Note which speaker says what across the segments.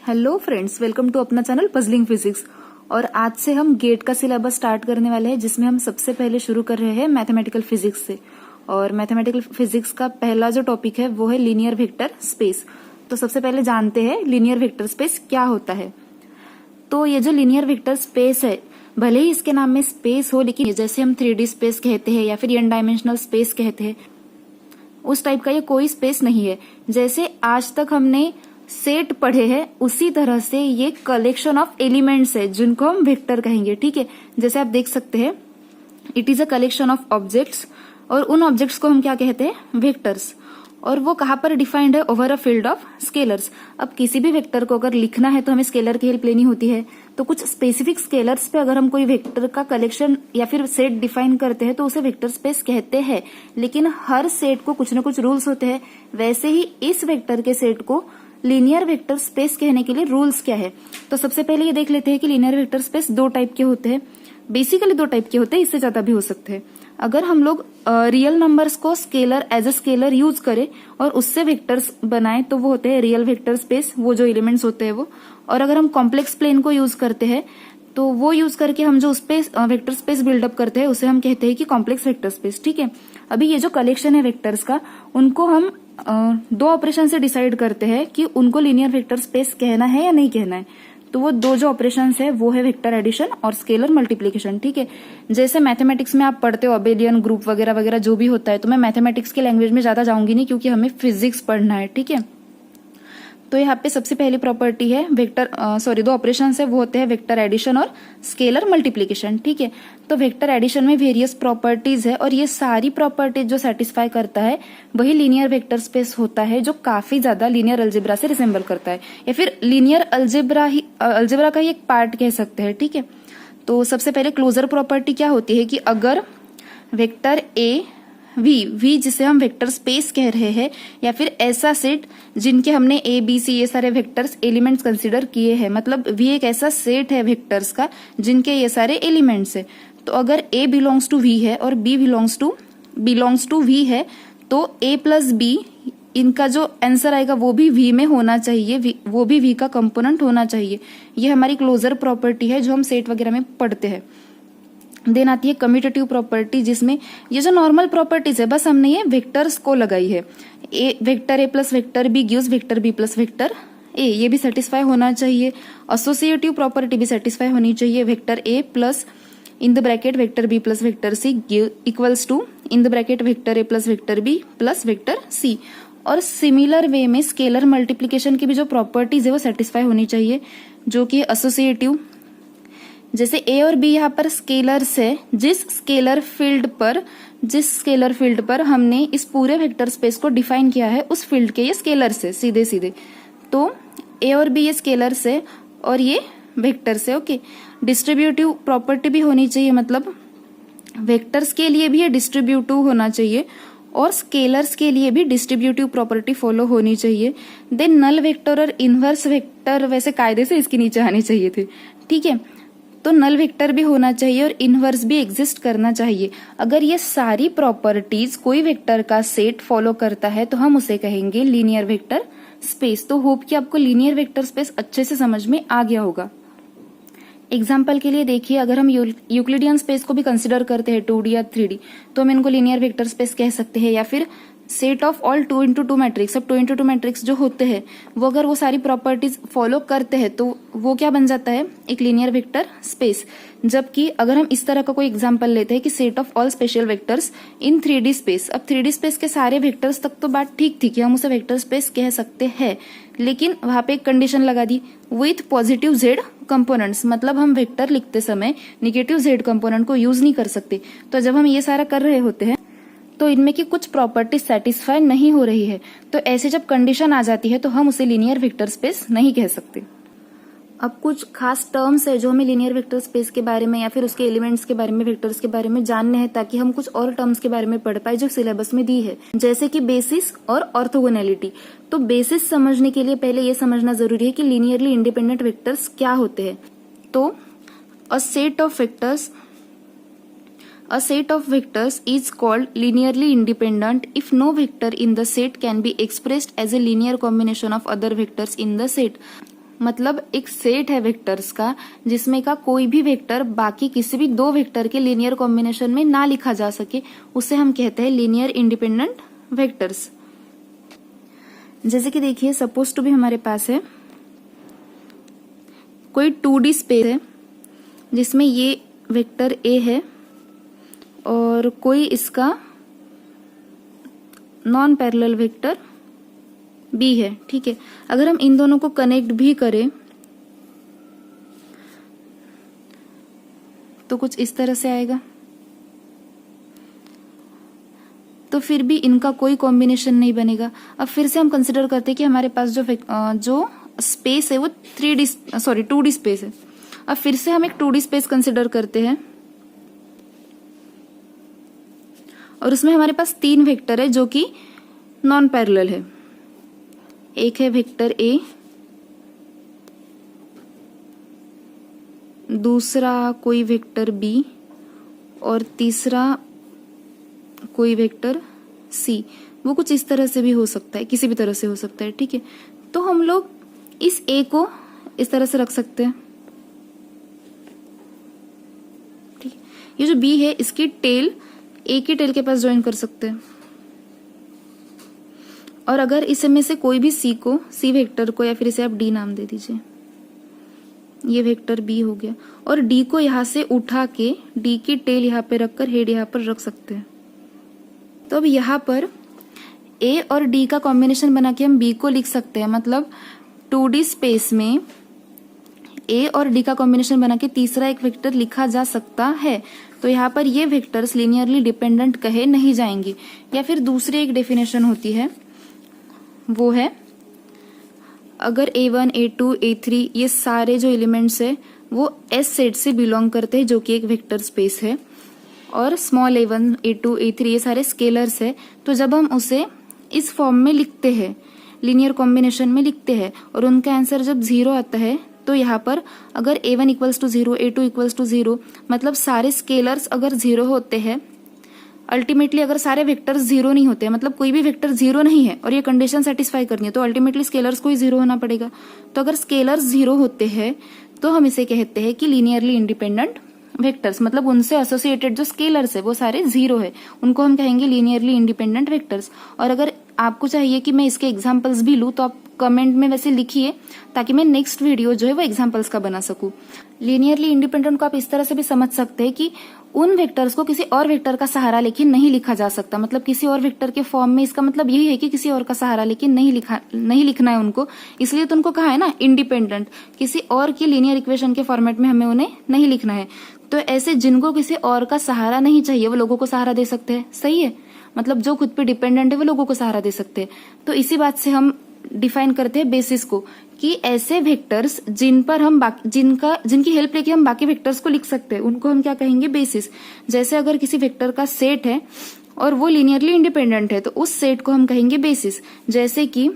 Speaker 1: Hello friends, welcome to अपना channel puzzling physics. और आज से हम गेट का सिलेबस स्टार्ट करने वाले हैं, जिसमें हम सबसे पहले शुरू कर रहे हैं मैथमेटिकल फिजिक्स से। और मैथमेटिकल फिजिक्स का पहला जो टॉपिक है वो है लीनियर वेक्टर स्पेस। तो सबसे पहले जानते हैं लीनियर वेक्टर स्पेस क्या होता है। तो ये जो लीनियर वेक्टर स्पेस है, भले ही इसके नाम में स्पेस हो, लेकिन जैसे हम 3D स्पेस कहते हैं या फिर n डायमेंशनल स्पेस कहते हैं, उस टाइप का ये कोई स्पेस नहीं है। जैसे आज तक हमने सेट पढ़े हैं, उसी तरह से ये कलेक्शन ऑफ एलिमेंट्स है जिनको हम वेक्टर कहेंगे। ठीक है, जैसे आप देख सकते हैं it is a collection of objects, और उन ऑब्जेक्ट्स को हम क्या कहते हैं, वेक्टर्स। और वो कहाँ पर डिफाइंड है, over a field of scalars. अब किसी भी वेक्टर को अगर लिखना है तो हमें स्केलर की हेल्प लेनी होती है। तो कुछ स्पेसिफिक स्केलर्स पे अगर हम कोई वेक्टर का कलेक्शन या फिर सेट डिफाइन करते हैं तो उसे वेक्टर स्पेस कहते हैं। लेकिन हर सेट को कुछ न कुछ रूल्स होते हैं। वैसे ही इस वेक्टर के सेट को लीनियर वेक्टर स्पेस कहने के लिए रूल्स क्या है। तो सबसे पहले ये देख लेते हैं कि लीनियर वेक्टर स्पेस दो टाइप के होते हैं। बेसिकली दो टाइप के होते हैं, इससे ज्यादा भी हो सकते हैं। अगर हम लोग रियल नंबर्स को scalar as a scalar use करें और उससे वेक्टर्स बनाएं तो वो होते हैं रियल वेक्टर स्पेस, वो जो एलिमेंट्स होते हैं वो। और अगर हम कॉम्प्लेक्स प्लेन को यूज करते हैं तो वो यूज करके हम जो उस पे वेक्टर स्पेस बिल्डअप करते हैं उसे हम कहते हैं कि कॉम्प्लेक्स वेक्टर स्पेस। ठीक है, अभी ये जो कलेक्शन है वेक्टर्स का, उनको हम दो ऑपरेशन से डिसाइड करते हैं कि उनको लीनियर वेक्टर स्पेस कहना है या नहीं कहना है। तो वो दो जो ऑपरेशंस है वो है वेक्टर एडिशन और स्केलर मल्टीप्लिकेशन। ठीक है, जैसे मैथमेटिक्स में आप पढ़ते हो अबेलियन ग्रुप वगैरह वगैरह जो भी होता है, तो मैं मैथमेटिक्स की लैंग्वेज में ज्यादा जाऊंगी नहीं क्योंकि हमें फिजिक्स पढ़ना है। ठीक है, तो यहाँ पे सबसे पहली प्रॉपर्टी है दो ऑपरेशन है, वो होते हैं वेक्टर एडिशन और स्केलर मल्टीप्लिकेशन। ठीक है, तो वेक्टर एडिशन में वेरियस प्रॉपर्टीज है और ये सारी प्रॉपर्टीज जो सेटिस्फाई करता है वही लीनियर वेक्टर स्पेस होता है, जो काफी ज्यादा लीनियर अलजेब्रा से रिसेंबल करता है, या फिर लीनियर अलजेब्रा का ही एक पार्ट कह सकते हैं। ठीक है, तो सबसे पहले क्लोजर प्रॉपर्टी क्या होती है कि अगर वेक्टर ए वी जिसे हम वेक्टर स्पेस कह रहे हैं, या फिर ऐसा सेट जिनके हमने ए बी सी ये सारे वेक्टर्स एलिमेंट्स कंसीडर किए हैं, मतलब वी एक ऐसा सेट है वेक्टर्स का जिनके ये सारे एलिमेंट्स है। तो अगर ए बिलोंग्स टू वी है और बी बिलोंग्स टू वी है, तो ए प्लस बी इनका जो आंसर आएगा वो भी वी में होना चाहिए, वो भी वी का कंपोनेंट होना चाहिए। ये हमारी क्लोजर प्रॉपर्टी है जो हम सेट वगैरह में पढ़ते हैं। देन आती है कम्यूटेटिव प्रॉपर्टी, जिसमें ये जो नॉर्मल प्रॉपर्टीज है बस हमने ये वेक्टर्स को लगाई है। Vector A plus vector B gives vector B plus vector A, ये भी सेटिस्फाई होना चाहिए। एसोसिएटिव प्रॉपर्टी भी सेटिस्फाई होनी चाहिए। Vector A plus in the bracket vector B plus vector C equals to in the bracket vector A plus vector B plus vector C. और similar वे में scalar multiplication की भी जो प्रॉपर्टीज है वो सेटिस्फाई होनी चाहिए, जो कि एसोसिएटिव। जैसे ए और बी यहाँ पर स्केलर्स है, जिस स्केलर फील्ड पर हमने इस पूरे वेक्टर स्पेस को डिफाइन किया है उस फील्ड के ये स्केलर्स है सीधे सीधे। तो ए और बी ये स्केलर्स है और ये वेक्टर्स है। ओके, डिस्ट्रीब्यूटिव प्रॉपर्टी भी होनी चाहिए, मतलब वेक्टर्स के लिए भी ये डिस्ट्रीब्यूटिव होना चाहिए और स्केलर्स के लिए भी डिस्ट्रीब्यूटिव प्रॉपर्टी फॉलो होनी चाहिए। देन नल वेक्टर और इनवर्स वेक्टर वैसे कायदे से इसके नीचे आने चाहिए थे। ठीक है, तो नल वेक्टर भी होना चाहिए और इनवर्स भी एग्जिस्ट करना चाहिए। अगर ये सारी प्रॉपर्टीज कोई वेक्टर का सेट फॉलो करता है तो हम उसे कहेंगे लीनियर वेक्टर स्पेस। तो होप कि आपको लीनियर वेक्टर स्पेस अच्छे से समझ में आ गया होगा। एग्जाम्पल के लिए देखिए, अगर हम यूक्लिडियन स्पेस को भी कंसिडर करते हैं 2D या 3D, तो हम इनको लीनियर वेक्टर स्पेस कह सकते हैं। या फिर set of all 2x2 matrix, अब 2x2 मैट्रिक्स जो होते हैं वो अगर वो सारी प्रॉपर्टीज फॉलो करते हैं तो वो क्या बन जाता है, एक लीनियर वेक्टर स्पेस। जबकि अगर हम इस तरह का कोई एग्जांपल लेते हैं कि set of all special vectors in 3D space, अब 3D स्पेस के सारे वेक्टर्स तक तो बात ठीक थी कि हम उसे वेक्टर स्पेस कह सकते हैं, लेकिन वहां पे एक कंडीशन लगा दी, विथ पॉजिटिव जेड कंपोनेंट्स, मतलब हम वेक्टर लिखते समय निगेटिव जेड कंपोनेंट को यूज नहीं कर सकते। तो जब हम ये सारा कर रहे होते हैं तो इनमें की कुछ प्रॉपर्टी सेटिस्फाई नहीं हो रही है, तो ऐसे जब कंडीशन आ जाती है तो हम उसे लीनियर वेक्टर स्पेस नहीं कह सकते। अब कुछ खास टर्म्स है जो हमें लीनियर वेक्टर स्पेस के बारे में या फिर उसके एलिमेंट्स के बारे में, वेक्टर्स के बारे में जानने हैं, ताकि हम कुछ और टर्म्स के बारे में पढ़ पाए जो सिलेबस में दी है, जैसे कि बेसिस और ऑर्थोगोनैलिटी। तो बेसिस समझने के लिए पहले ये समझना जरूरी है कि लीनियरली इंडिपेंडेंट वेक्टर्स क्या होते हैं। तो अ set of vectors is called linearly independent if no vector in the set can be expressed as a linear combination of other vectors in the set. मतलब एक सेट है वेक्टर्स का जिसमें का कोई भी वेक्टर बाकी किसी भी दो वेक्टर के लीनियर कॉम्बिनेशन में ना लिखा जा सके, उसे हम कहते हैं लीनियर इंडिपेंडेंट वेक्टर्स। जैसे कि देखिए, सपोज टू भी हमारे पास है कोई 2D स्पेस है जिसमें ये वेक्टर ए है और कोई इसका नॉन पैरेलल वेक्टर बी है। ठीक है, अगर हम इन दोनों को कनेक्ट भी करें तो कुछ इस तरह से आएगा, तो फिर भी इनका कोई कॉम्बिनेशन नहीं बनेगा। अब फिर से हम कंसिडर करते हैं कि हमारे पास जो स्पेस है वो 2D स्पेस है। अब फिर से हम एक 2D स्पेस कंसिडर करते हैं और उसमें हमारे पास 3 वेक्टर है जो कि नॉन पैरेलल है। एक है वेक्टर ए, दूसरा कोई वेक्टर बी और तीसरा कोई वेक्टर सी। वो कुछ इस तरह से भी हो सकता है, किसी भी तरह से हो सकता है। ठीक है, तो हम लोग इस ए को इस तरह से रख सकते हैं। ठीक है, ये जो बी है इसकी टेल ए की टेल के पास ज्वाइन कर सकते हैं। और अगर इसमें से कोई भी सी वेक्टर को, या फिर इसे आप डी नाम दे दीजिए, ये वेक्टर बी हो गया, और डी को यहां से उठा के डी की टेल यहां पे रखकर हेड यहां पर रख सकते हैं। तो अब यहां पर ए और डी का कॉम्बिनेशन बना के हम बी को लिख सकते हैं। मतलब 2D स्पेस में ए और डी का कॉम्बिनेशन बना के तीसरा एक वेक्टर लिखा जा सकता है। तो यहाँ पर ये वेक्टर्स लीनियरली डिपेंडेंट कहे नहीं जाएंगे। या फिर दूसरी एक डेफिनेशन होती है, वो है अगर A1, A2, A3 ये सारे जो एलिमेंट्स है वो S सेट से बिलोंग करते हैं, जो कि एक वेक्टर स्पेस है, और स्मॉल A1, A2, A3 ये सारे स्केलर्स है, तो जब हम उसे इस फॉर्म में लिखते हैं, लीनियर कॉम्बिनेशन में लिखते हैं, और उनका आंसर जब 0 आता है, तो यहाँ पर अगर A1 equals to 0, A2 equals to 0, मतलब सारे स्केलर्स अगर 0 होते हैं, अल्टीमेटली अगर सारे वेक्टर्स 0 नहीं होते, मतलब कोई भी वेक्टर 0 नहीं है और ये कंडीशन सेटिस्फाई करनी है, तो अल्टीमेटली स्केलर्स को ही 0 होना पड़ेगा। तो अगर स्केलर्स 0 होते हैं तो हम इसे कहते हैं कि लीनियरली इंडिपेंडेंट वेक्टर्स, मतलब उनसे एसोसिएटेड जो स्केलर्स है वो सारे 0 है, उनको हम कहेंगे लीनियरली इंडिपेंडेंट वेक्टर्स। और अगर आपको चाहिए कि मैं इसके एग्जांपल्स भी लूं तो आप कमेंट में वैसे लिखिए, ताकि मैं नेक्स्ट वीडियो जो है वो एग्जांपल्स का बना सकूं। लीनियरली इंडिपेंडेंट को आप इस तरह से भी समझ सकते हैं कि उन वेक्टर्स को किसी और वेक्टर का सहारा लेके नहीं लिखा जा सकता, मतलब किसी और वेक्टर के फॉर्म में। इसका मतलब यही है कि किसी और का सहारा लेके नहीं लिखना है उनको, इसलिए तो उनको कहा है ना इंडिपेंडेंट, किसी और की लीनियर इक्वेशन के फॉर्मेट में हमें उन्हें नहीं लिखना है। तो ऐसे जिनको किसी और का सहारा नहीं चाहिए वो लोगों को सहारा दे सकते हैं, सही है, मतलब जो खुद पे डिपेंडेंट है वो लोगों को सहारा दे सकते हैं। तो इसी बात से हम डिफाइन करते हैं बेसिस को, कि ऐसे वेक्टर्स जिन पर हम जिनकी हेल्प लेके हम बाकी वेक्टर्स को लिख सकते हैं, उनको हम क्या कहेंगे, बेसिस। जैसे अगर किसी वेक्टर का सेट है और वो लीनियरली इंडिपेंडेंट है तो उस सेट को हम कहेंगे बेसिस। जैसे कि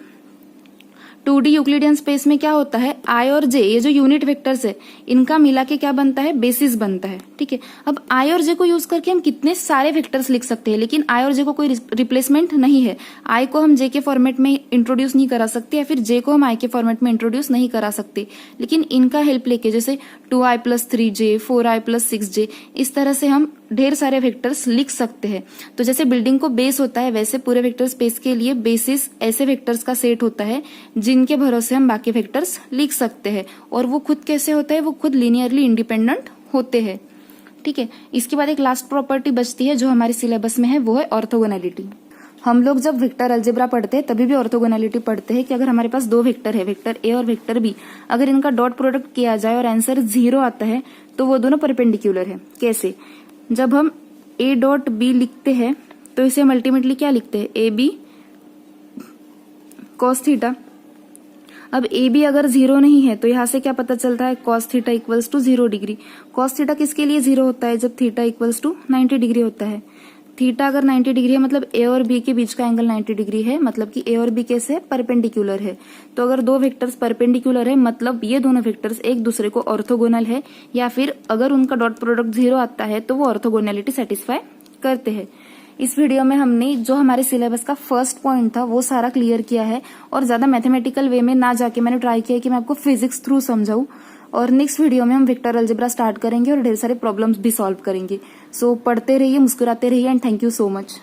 Speaker 1: 2D यूक्लिडियन स्पेस में क्या होता है, I और J ये जो यूनिट वेक्टर्स है इनका मिला के क्या बनता है, बेसिस बनता है। ठीक है, अब I और J को यूज करके हम कितने सारे वेक्टर्स लिख सकते हैं, लेकिन I और J को कोई रिप्लेसमेंट नहीं है। I को हम J के फॉर्मेट में इंट्रोड्यूस नहीं करा सकते, या फिर J को हम I के फॉर्मेट में इंट्रोड्यूस नहीं करा सकते, लेकिन इनका हेल्प लेके जैसे 2i + 3j, 4i + 6j, इस तरह से हम ढेर सारे वेक्टर्स लिख सकते हैं। तो जैसे बिल्डिंग को बेस होता है, वैसे पूरे वेक्टर स्पेस के लिए बेसिस ऐसे वेक्टर्स का सेट होता है जिनके भरोसे हम बाकी वेक्टर्स लिख सकते हैं। और वो खुद कैसे होता है, वो खुद लीनियरली इंडिपेंडेंट होते हैं। ठीक है, इसके बाद एक लास्ट प्रॉपर्टी बचती है जो हमारे सिलेबस में है, वो है ऑर्थोगोनैलिटी। हम लोग जब वेक्टर अलजेब्रा पढ़ते हैं तभी भी ऑर्थोगोनैलिटी पढ़ते हैं कि अगर हमारे पास 2 वेक्टर है, वेक्टर ए और वेक्टर बी, अगर इनका डॉट प्रोडक्ट किया जाए और आंसर 0 आता है तो वो दोनों परपेंडिकुलर है। कैसे, जब हम a डॉट बी लिखते हैं तो इसे हम अल्टीमेटली क्या लिखते हैं, ए बी कॉस थीटा। अब ए बी अगर 0 नहीं है तो यहां से क्या पता चलता है, cos theta equals to 0 degree. Cos theta किसके लिए 0 होता है, जब थीटा इक्वल्स टू 90 डिग्री होता है। थीटा अगर 90 डिग्री है मतलब ए और बी के बीच का एंगल 90 डिग्री है, मतलब कि ए और बी कैसे परपेंडिकुलर है। तो अगर 2 वेक्टर्स परपेंडिकुलर है मतलब ये दोनों वेक्टर्स एक दूसरे को ऑर्थोगोनल है, या फिर अगर उनका डॉट प्रोडक्ट 0 आता है तो वो ऑर्थोगोनैलिटी सेटिस्फाई करते हैं। इस वीडियो में हमने जो हमारे सिलेबस का फर्स्ट पॉइंट था वो सारा क्लियर किया है और ज्यादा मैथमेटिकल वे में ना जाके मैंने ट्राई किया कि मैं आपको फिजिक्स थ्रू समझाऊं। और नेक्स्ट वीडियो में हम वेक्टर अलजेब्रा स्टार्ट करेंगे और ढेर सारे प्रॉब्लम्स भी सॉल्व करेंगे। सो पढ़ते रहिए, मुस्कुराते रहिए and thank you so much.